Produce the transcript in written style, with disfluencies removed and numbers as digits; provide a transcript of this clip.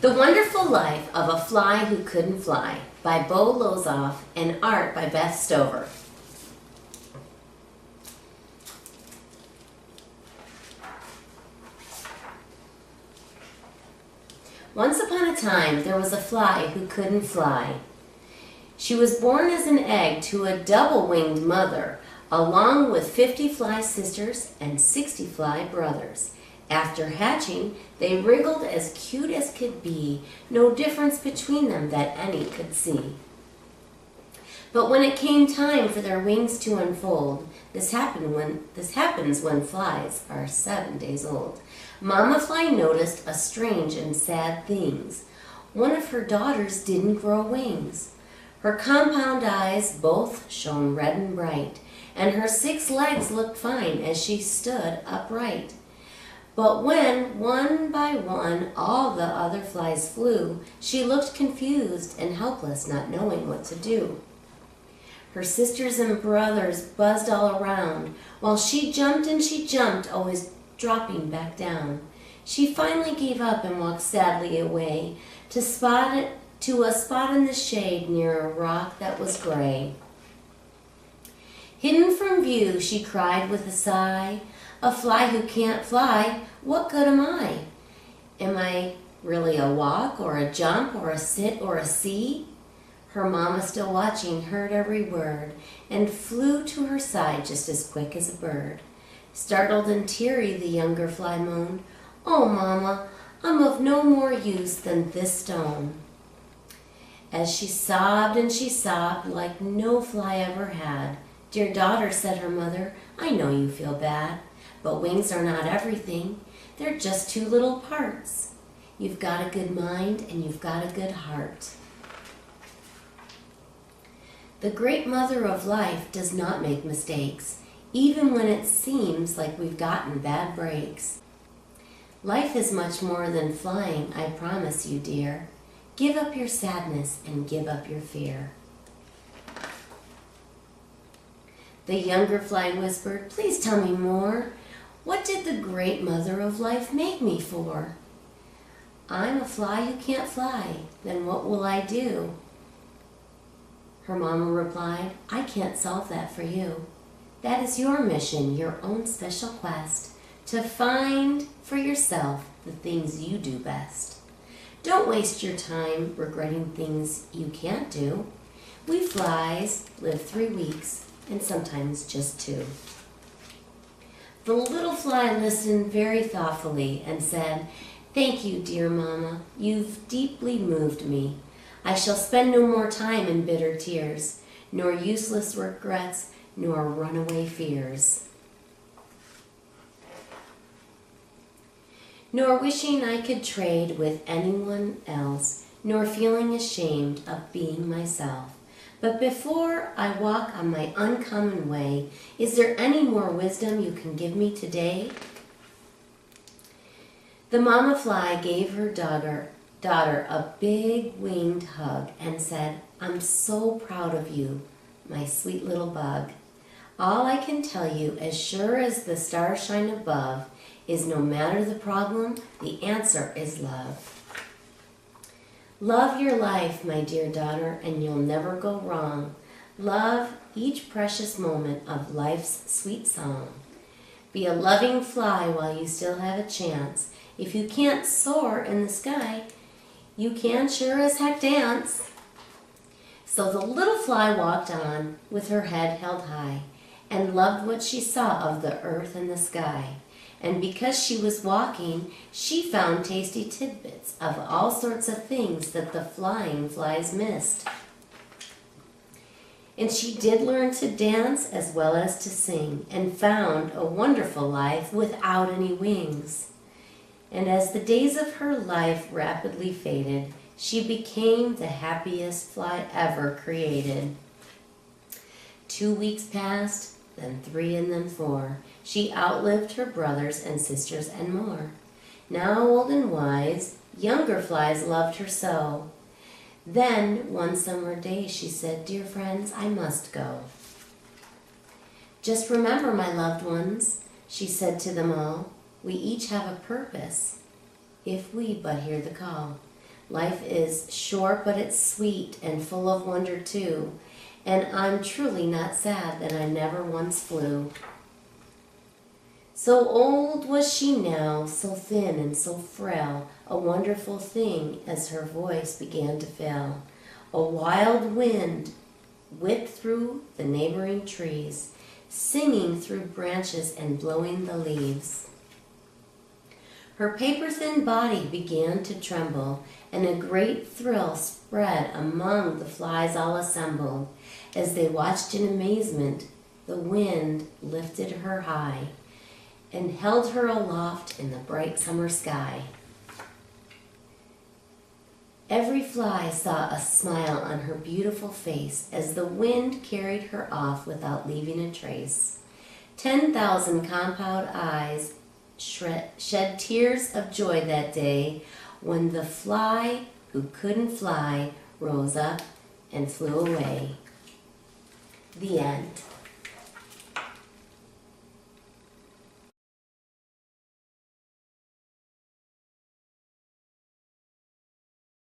The Wonderful Life of a Fly Who Couldn't Fly by Bo Lozoff and art by Beth Stover. Once upon a time, there was a fly who couldn't fly. She was born as an egg to a double-winged mother, along with 50 fly sisters and 60 fly brothers. After hatching, they wriggled as cute as could be, no difference between them that any could see. But when it came time for their wings to unfold, this happens when flies are 7 days old. Mama Fly noticed a strange and sad things. One of her daughters didn't grow wings. Her compound eyes both shone red and bright, and her 6 legs looked fine as she stood upright. But when, one by one, all the other flies flew, she looked confused and helpless, not knowing what to do. Her sisters and brothers buzzed all around, while she jumped and she jumped, always dropping back down. She finally gave up and walked sadly away to a spot in the shade near a rock that was gray. Hidden from view, she cried with a sigh, "A fly who can't fly, what good am I? Am I really a walk or a jump or a sit or a see?" Her mama, still watching, heard every word and flew to her side just as quick as a bird. Startled and teary, the younger fly moaned, "Oh, Mama, I'm of no more use than this stone." As she sobbed and she sobbed like no fly ever had, "Dear daughter," said her mother, "I know you feel bad, but wings are not everything. They're just 2 little parts. You've got a good mind and you've got a good heart." The great mother of life does not make mistakes, even when it seems like we've gotten bad breaks. Life is much more than flying, I promise you, dear. Give up your sadness and give up your fear. The younger fly whispered, "Please tell me more. What did the great mother of life make me for?" "I'm a fly who can't fly. Then what will I do?" Her mama replied, "I can't solve that for you. That is your mission, your own special quest, to find for yourself the things you do best. Don't waste your time regretting things you can't do. We flies live 3 weeks and sometimes just 2. The little fly listened very thoughtfully and said, "Thank you, dear Mama. You've deeply moved me. I shall spend no more time in bitter tears, nor useless regrets, nor runaway fears, nor wishing I could trade with anyone else, nor feeling ashamed of being myself. But before I walk on my uncommon way, is there any more wisdom you can give me today?" The mama fly gave her daughter a big winged hug and said, "I'm so proud of you, my sweet little bug. All I can tell you, as sure as the stars shine above, is no matter the problem, the answer is love. Love your life, my dear daughter, and you'll never go wrong. Love each precious moment of life's sweet song. Be a loving fly while you still have a chance. If you can't soar in the sky, you can sure as heck dance." So the little fly walked on with her head held high and loved what she saw of the earth and the sky. And because she was walking, she found tasty tidbits of all sorts of things that the flying flies missed. And she did learn to dance as well as to sing, and found a wonderful life without any wings. And as the days of her life rapidly faded, she became the happiest fly ever created. 2 weeks passed, then 3 and then 4. She outlived her brothers and sisters and more. Now old and wise, younger flies loved her so. Then one summer day she said, "Dear friends, I must go. Just remember, my loved ones," she said to them all, "we each have a purpose, if we but hear the call. Life is short, but it's sweet and full of wonder too. And I'm truly not sad that I never once flew. So old was she now, so thin and so frail, a wonderful thing as her voice began to fail. A wild wind whipped through the neighboring trees, singing through branches and blowing the leaves. Her paper-thin body began to tremble, and a great thrill spread among the flies all assembled. As they watched in amazement, the wind lifted her high and held her aloft in the bright summer sky. Every fly saw a smile on her beautiful face as the wind carried her off without leaving a trace. 10,000 compound eyes shed tears of joy that day when the fly who couldn't fly rose up and flew away. The end.